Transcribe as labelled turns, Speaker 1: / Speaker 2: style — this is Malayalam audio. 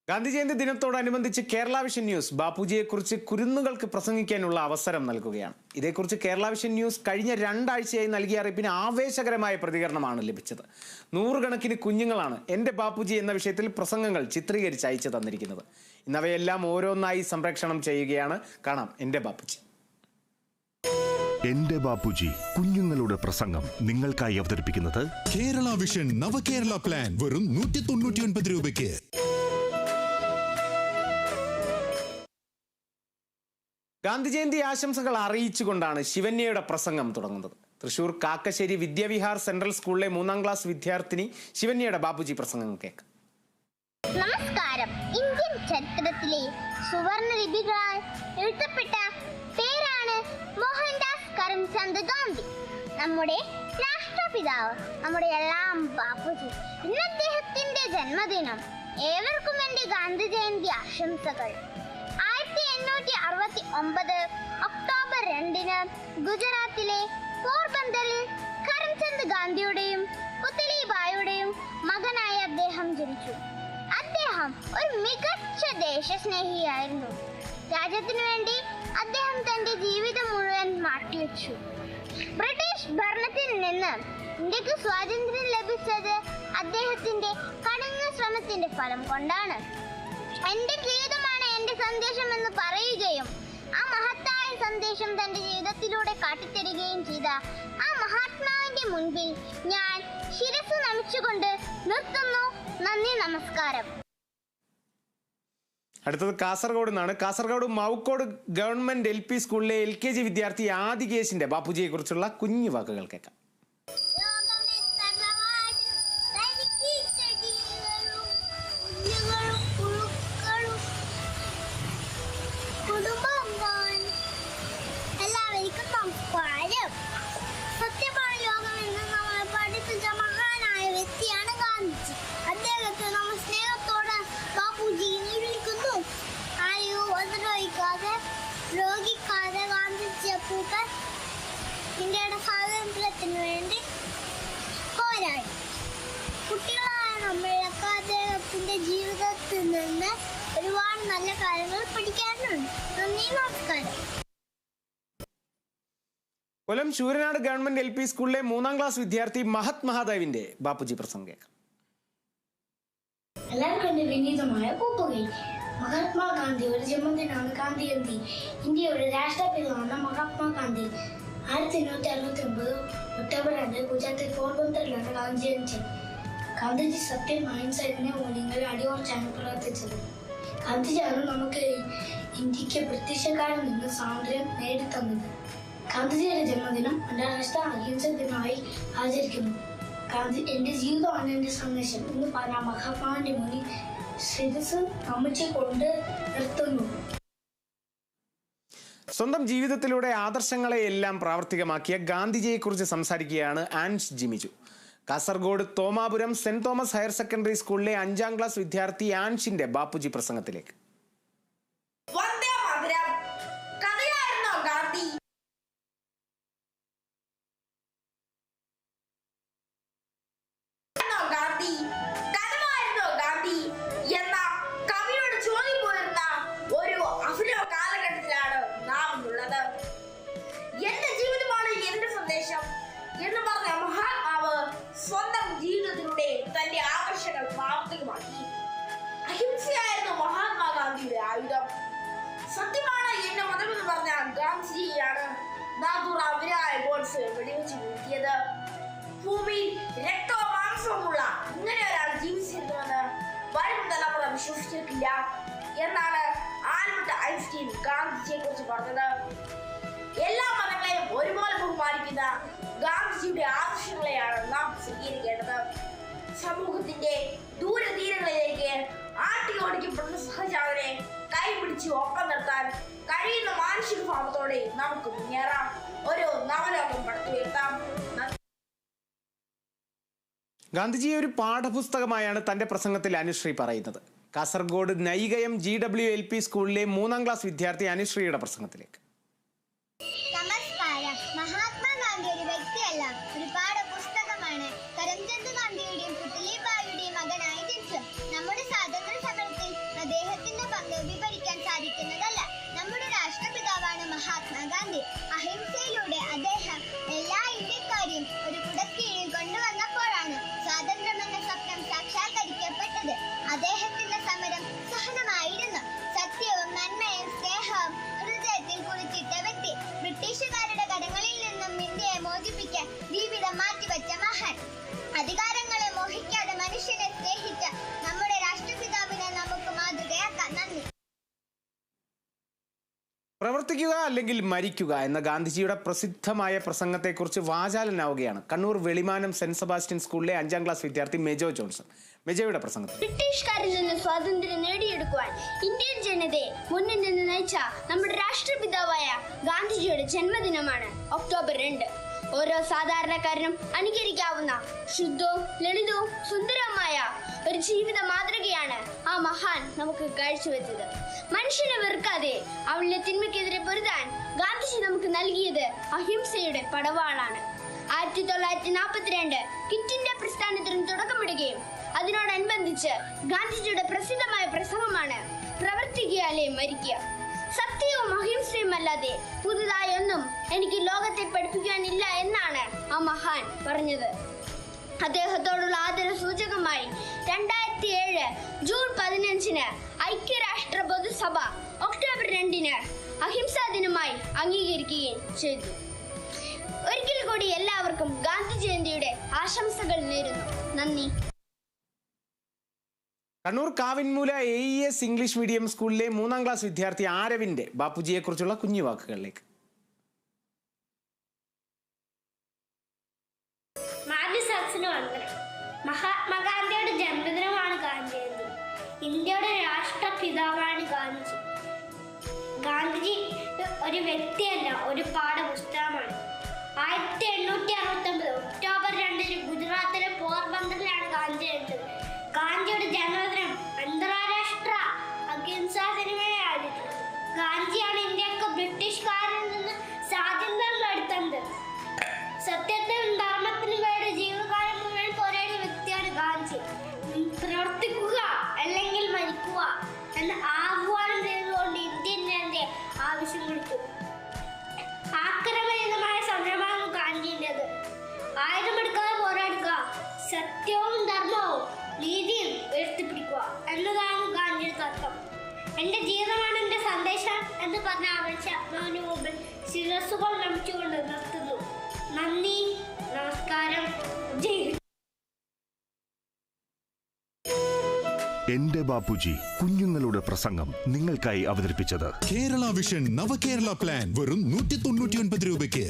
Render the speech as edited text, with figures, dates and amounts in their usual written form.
Speaker 1: ഗാന്ധി ജയന്തി ദിനത്തോടനുബന്ധിച്ച് കേരള വിഷൻ ന്യൂസ് ബാപ്പുജിയെക്കുറിച്ച് കുരുന്നുകൾക്ക് പ്രസംഗിക്കാനുള്ള അവസരം നൽകുകയാണ്. ഇതേക്കുറിച്ച് കേരള വിഷൻ ന്യൂസ് കഴിഞ്ഞ 2 ആഴ്ചയായി നൽകിയ അറിയിപ്പിന് ആവേശകരമായ പ്രതികരണമാണ് ലഭിച്ചത്. 100 കണക്കിന് കുഞ്ഞുങ്ങളാണ് എൻ്റെ ബാപ്പുജി എന്ന വിഷയത്തിൽ പ്രസംഗങ്ങൾ ചിത്രീകരിച്ച് അയച്ചു തന്നിരിക്കുന്നത്. ഇന്നവയെല്ലാം ഓരോന്നായി സംപ്രേഷണം ചെയ്യുകയാണ്. കാണാം എൻ്റെ ബാപ്പുജി.
Speaker 2: എന്റെ ബാപ്പുജി കുഞ്ഞുങ്ങളുടെ പ്രസംഗം നിങ്ങൾക്കായി അവതരിപ്പിക്കുന്നത്
Speaker 3: കേരള വിഷൻ നവകേരള പ്ലാൻ വെറും 199 രൂപയ്ക്ക്.
Speaker 1: ഗാന്ധി ജയന്തി ആശംസകൾ അറിയിച്ചുകൊണ്ടാണ് ശിവന്യയുടെ പ്രസംഗം തുടങ്ങുന്നത്. തൃശൂർ കാക്കശ്ശേരി വിദ്യാവിഹാർ സെൻട്രൽ സ്കൂളിലെ 3ാം ക്ലാസ് വിദ്യാർത്ഥിനി ശിവന്യയുടെ ബാപ്പുജി പ്രസംഗം കേൾക്കാം.
Speaker 4: നമസ്കാരം. ഇന്ത്യൻ ചരിത്രത്തിലെ സുവർണ ലിപികളാൽ എഴുതപ്പെട്ട പേരാണ് മോഹൻദാസ് കരംചന്ദ് ഗാന്ധി. നമ്മുടെ രാഷ്ട്രപിതാവ്, നമ്മുടെ എല്ലാം ബാപ്പുജി. ഇന്ന് അദ്ദേഹത്തിന്റെ ജന്മദിനം. ഏവർക്കും എന്റെ ഗാന്ധി ജയന്തി ആശംസകൾ. 1869 ഒക്ടോബർ 2 ഗുജറാത്തിലെ പോർബന്തറിൽ കരംചന്ദ് ഗാന്ധിയുടെയും പുത്ലിബായിയുടെയും മകനായി അദ്ദേഹം ജനിച്ചു. അദ്ദേഹം ഒരു മികച്ച ദേശസ്നേഹിയായിരുന്നു. രാജ്യത്തിനു വേണ്ടി അദ്ദേഹം തന്റെ ജീവിതം മുഴുവൻ മാറ്റിവെച്ചു. ബ്രിട്ടീഷ് ഭരണത്തിൽ നിന്ന് ഇന്ത്യക്ക് സ്വാതന്ത്ര്യം ലഭിച്ചത് അദ്ദേഹത്തിന്റെ കഠിന ശ്രമത്തിന്റെ ഫലം കൊണ്ടാണ്. എന്റെ ജീവിതമാണ് എന്റെ സന്ദേശം എന്ന് പറയുകയും ആ മഹത്തായ സന്ദേശം തന്റെ ജീവിതത്തിലൂടെ കാട്ടിത്തരികയും ചെയ്ത ആ മഹാത്മാവിന്റെ മുൻപിൽ ഞാൻ ശിരസ് നമിച്ചുകൊണ്ട് നിർത്തുന്നു. നന്ദി, നമസ്കാരം.
Speaker 1: അടുത്തത് കാസർഗോഡ് നിന്നാണ്. കാസർഗോഡ് മൗക്കോട് ഗവൺമെന്റ് LP സ്കൂളിലെ LKG വിദ്യാർത്ഥി ആദികേശിന്റെ ബാപ്പുജിയെ കുറിച്ചുള്ള കുഞ്ഞു വാക്കുകൾ കേൾക്കാം.
Speaker 4: സത്യമാണ് ലോകം എന്ന് നമ്മൾ പഠിപ്പിച്ച മഹാനായ വ്യക്തിയാണ് ഗാന്ധിജി. അദ്ദേഹത്തെ നമ്മൾ സ്നേഹത്തോടെ ബാപ്പുജി വിളിക്കുന്നു. ആരെയും ഉപദ്രവിക്കാതെ രോഗിക്കാതെ ഗാന്ധിജി അപ്പൂപ്പൻ ഇന്ത്യയുടെ സ്വാതന്ത്ര്യത്തിന് വേണ്ടി പോരാടി. കുട്ടികളായ നമ്മളൊക്കെ അദ്ദേഹത്തിന്റെ ജീവിതത്തിൽ നിന്ന് ഒരുപാട് നല്ല കാര്യങ്ങൾ പഠിക്കാനുണ്ട്. നന്ദി, നമസ്കാരം.
Speaker 1: കൊല്ലം ശൂരനാട് ഗവൺമെന്റ് LP സ്കൂളിലെ 3ാം ക്ലാസ് വിദ്യാർത്ഥി മഹത് മഹാദേവിന്റെ ബാപ്പുജി പ്രസംഗം കേൾക്കാം.
Speaker 5: എല്ലാവർക്കും എന്റെ വിനീതമായ കൂപ്പുകൈ. മഹാത്മാഗാന്ധി ഒരു ജന്മദിനമാണ് ഗാന്ധി ജയന്തി. ഇന്ത്യയുടെ രാഷ്ട്രപിതാവാണ് മഹാത്മാഗാന്ധി. 1869 ഒക്ടോബർ 2 ഗുജറാത്തിൽ പോർബന്തറിലാണ് ഗാന്ധി ജനിച്ചത്. ഗാന്ധിജി സത്യം, അഹിംസ എന്നീ മൂല്യങ്ങൾ അടിയുറച്ചാണ് പ്രവർത്തിച്ചത്. ഗാന്ധിജിയാണ് നമുക്ക് ഇന്ത്യക്ക് ബ്രിട്ടീഷുകാരിൽ നിന്ന് സ്വാതന്ത്ര്യം നേടിത്തന്നത്. ഗാന്ധിജിയുടെ ജന്മദിനം അന്താരാഷ്ട്ര അഹിംസ ദിനമായി ആചരിക്കുന്നു. എന്റെ ജീവിതമാണ് എന്റെ സന്ദേശം എന്ന് പറഞ്ഞ മഹാത്മാവിന്റെ മുന്നിൽ ശിരസ് നമിച്ചുകൊണ്ട് നിർത്തുന്നു.
Speaker 1: സ്വന്തം ജീവിതത്തിലൂടെ ആദർശങ്ങളെ എല്ലാം പ്രാവർത്തികമാക്കിയ ഗാന്ധിജിയെക്കുറിച്ച് സംസാരിക്കുകയാണ് Ans Jimiju. Kasaragod Thomapuram Saint Thomas higher secondary സ്കൂളിലെ 5ാം ക്ലാസ് വിദ്യാർത്ഥി ആൻഷിന്റെ ബാപ്പുജി പ്രസംഗത്തിലേക്ക്.
Speaker 6: എന്റെ ജീവിതമാണ് എന്റെ സന്ദേശം എന്ന് പറഞ്ഞ മഹാത്മാവ് സ്വന്തം ജീവിതത്തിലൂടെ തന്റെ ആകർഷങ്ങൾ പ്രാവർത്തികമാക്കി. അഹിംസയായിരുന്നു മഹാത്മാഗാന്ധിയുടെ ആയുധം. സത്യമാണ് എന്റെ മതമെന്ന് പറഞ്ഞ ഗാന്ധിജിയാണ് 400 അവരായ ഗോഡ്സെ വെടിവെച്ച് വീഴ്ത്തിയത്. ഭൂമിയിൽ രക്തവും മാംസവുമുള്ള ഇങ്ങനെ ഒരാൾ ജീവിച്ചിരുന്നുവെന്ന് വരും തലമുറ വിശ്വസിച്ചിട്ടില്ല എന്നാണ് ആൽബർട്ട് ഐൻസ്റ്റീൻ ഗാന്ധിജിയെ കുറിച്ച് പറഞ്ഞത്. എല്ലാ മതങ്ങളെയും ഒരുപോലെ ബഹുമാനിക്കുന്ന ഗാന്ധിജിയുടെ ആദർശങ്ങളെയാണ് നാം സ്വീകരിക്കേണ്ടത്. സമൂഹത്തിന്റെ ദൂരതീരങ്ങളിലേക്ക് ആട്ടി ഓടിക്കപ്പെടുന്ന സഹജാവനെ കൈപിടിച്ച് ഒപ്പം നിർത്താൻ കഴിയുന്ന മാനസിക ഭാവത്തോടെ നമുക്ക് മുന്നേറാം. ഒരു നവലോകം പടുത്തുയർത്താം.
Speaker 1: ഗാന്ധിജിയെ ഒരു പാഠപുസ്തകമായാണ് തന്റെ പ്രസംഗത്തിൽ അനുശ്രീ പറയുന്നത്. കാസർഗോഡ് നൈകയം GWLP സ്കൂളിലെ 3ാം ക്ലാസ് വിദ്യാർത്ഥി അനുശ്രീയുടെ പ്രസംഗത്തിലേക്ക്.
Speaker 4: നമസ്കാരം. മഹാത്മാഗാന്ധി ഒരു വ്യക്തിയല്ല, ഒരു പാഠപുസ്തകമാണ്. കരംചന്ദ് ഗാന്ധിയുടെയും പുത്ലിബായിയുടെയും മകനായി ജനിച്ചു. നമ്മുടെ സ്വാതന്ത്ര്യ സമരത്തിൽ
Speaker 1: പ്രവർത്തിക്കുക അല്ലെങ്കിൽ മരിക്കുക എന്ന ഗാന്ധിജിയുടെ പ്രസിദ്ധമായ പ്രസംഗത്തെക്കുറിച്ച് വാചാലനാവുകയാണ് കണ്ണൂർ വെളിമാനം സെന്റ് സെബാസ്റ്റ്യൻ സ്കൂളിലെ 5ാം ക്ലാസ് വിദ്യാർത്ഥി മെജോ ജോൺസൺ. മെജോയുടെ പ്രസംഗത്തിൽ
Speaker 5: ബ്രിട്ടീഷുകാരിൽ നിന്ന് സ്വാതന്ത്ര്യം നേടിയെടുക്കുവാൻ ഇന്ത്യൻ ജനതയെ മുന്നിൽ നിന്ന് നയിച്ച നമ്മുടെ രാഷ്ട്രപിതാവായ ഗാന്ധിജിയുടെ ജന്മദിനമാണ് ഒക്ടോബർ 2. ഓരോ സാധാരണക്കാരനും അനുകരിക്കാവുന്ന ശുദ്ധവും ലളിതവും സുന്ദരവുമായ ഒരു ജീവിത മാതൃകയാണ് ആ മഹാൻ നമുക്ക് കാഴ്ചവെച്ചത്. മനുഷ്യനെ വെറുക്കാതെ അവളുടെ തിന്മയ്ക്കെതിരെ പൊരുതാൻ ഗാന്ധിജി നമുക്ക് നൽകിയത് അഹിംസയുടെ പടവാളാണ്. 1942 ക്വിറ്റ് ഇന്ത്യ പ്രസ്ഥാനത്തിന് തുടക്കമിടുകയും അതിനോടനുബന്ധിച്ച് ഗാന്ധിജിയുടെ പ്രസിദ്ധമായ പ്രസംഗമാണ് പ്രവർത്തിക്കുകയല്ലേ മരിക്കുക. സത്യവും അഹിംസയും അല്ലാതെ പുതുതായി ഒന്നും എനിക്ക് ലോകത്തെ പഠിപ്പിക്കാനില്ല എന്നാണ് ആ മഹാൻ പറഞ്ഞത്. അദ്ദേഹത്തോടുള്ള ആദര സൂചകമായി 2007 ജൂൺ 15 ഐക്യരാഷ്ട്ര പൊതുസഭ ഒക്ടോബർ 2 അഹിംസാ ദിനമായി അംഗീകരിക്കുകയും ചെയ്തു. ഒരിക്കൽ കൂടി എല്ലാവർക്കും ഗാന്ധി ജയന്തിയുടെ ആശംസകൾ നേരുന്നു. നന്ദി.
Speaker 1: കണ്ണൂർ കാവിൻമൂല AES ഇംഗ്ലീഷ് മീഡിയം സ്കൂളിലെ 3ാം ക്ലാസ് വിദ്യാർത്ഥി ആരവിന്റെ ബാപ്പുജിയെക്കുറിച്ചുള്ള കുഞ്ഞു വാക്കുകളിലേക്ക്.
Speaker 5: മഹാത്മാഗാന്ധിയുടെ ജന്മദിനമാണ് ഗാന്ധി ജയന്തി. ഇന്ത്യയുടെ രാഷ്ട്രപിതാവാണ് ഗാന്ധിജി. ഗാന്ധിജി ഒരു വ്യക്തിയല്ല, ഒരു പാഠപുസ്തകമാണ്. 1869 ഒക്ടോബർ 2 ഗുജറാത്തിലെ പോർബന്തറിലാണ് ഗാന്ധി ജയന്തി. ഗാന്ധിയുടെ ജന്മദിനം അന്താരാഷ്ട്ര അഹിംസാ ദിനമായി ആചരിക്കുന്നു. ഗാന്ധിയാണ് ഇന്ത്യക്ക് ബ്രിട്ടീഷുകാരിൽ നിന്ന് സ്വാതന്ത്ര്യം നേടുന്നത്. സത്യത്തിനും ധർമ്മത്തിനും വേണ്ടി ജീവിതകാലം മുഴുവൻ പോരാടിയ വ്യക്തിയാണ് ഗാന്ധി. പ്രവർത്തിക്കുക അല്ലെങ്കിൽ മരിക്കുക എന്ന ആഹ്വാനം ചെയ്തുകൊണ്ട് ഇന്ത്യൻ ജനതയെ ആവശ്യം വിളിച്ചു. ആക്രമണീയമായ സമരമാണ് ഗാന്ധിയുടേത്. ആയുധമെടുക്കാതെ പോരാടുക, സത്യവും ധർമ്മവും നീതിയും ഉയർത്തിപ്പിടിക്കുക എന്നതാണ് ഗാന്ധിയുടെ തത്വം. എന്റെ ജീവിതമാണ് എന്റെ സന്ദേശം എന്ന് പറഞ്ഞ ആവശ്യത്തിന് മുമ്പിൽ ശിരസ്സുകൾ നമിച്ചുകൊണ്ട് നിർത്തുന്നു. നന്ദി, നമസ്കാരം, ജയ്.
Speaker 2: എന്റെ ബാപ്പുജി കുഞ്ഞുങ്ങളുടെ പ്രസംഗം നിങ്ങൾക്കായി അവതരിപ്പിച്ചത്
Speaker 3: കേരള വിഷൻ നവകേരള പ്ലാൻ വെറും 199 രൂപയ്ക്ക്.